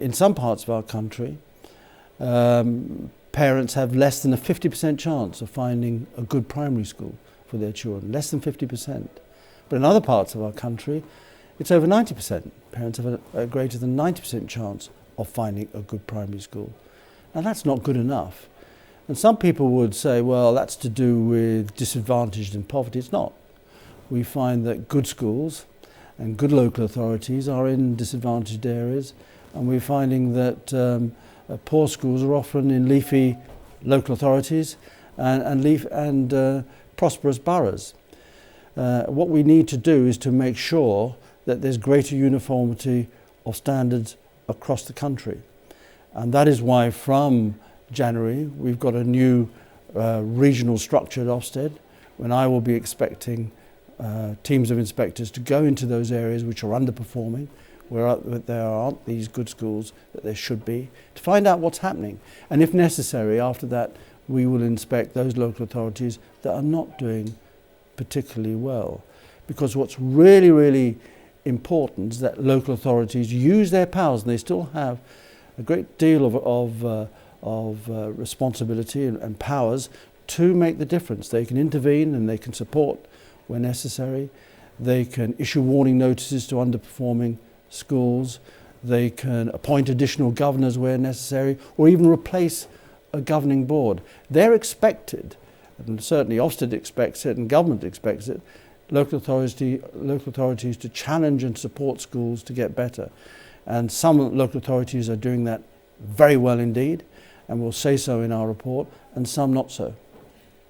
In some parts of our country, parents have less than a 50% chance of finding a good primary school for their children, less than 50%. But in other parts of our country, it's over 90%. Parents have a greater than 90% chance of finding a good primary school. Now that's not good enough. And some people would say, well, that's to do with disadvantaged and poverty. It's not. We find that good schools and good local authorities are in disadvantaged areas, and we're finding that poor schools are often in leafy local authorities and prosperous boroughs. What we need to do is to make sure that there's greater uniformity of standards across the country. And that is why from January we've got a new regional structure at Ofsted, when I will be expecting teams of inspectors to go into those areas which are underperforming, where there aren't these good schools that there should be, to find out what's happening. And if necessary, after that, we will inspect those local authorities that are not doing particularly well. Because what's really, really important is that local authorities use their powers, and they still have a great deal of responsibility and powers to make the difference. They can intervene and they can support where necessary. They can issue warning notices to underperforming schools. They can appoint additional governors where necessary, or even replace a governing board. They're expected, and certainly Ofsted expects it and government expects it, local authorities to challenge and support schools to get better. And some local authorities are doing that very well indeed, and we'll say so in our report, and some not so.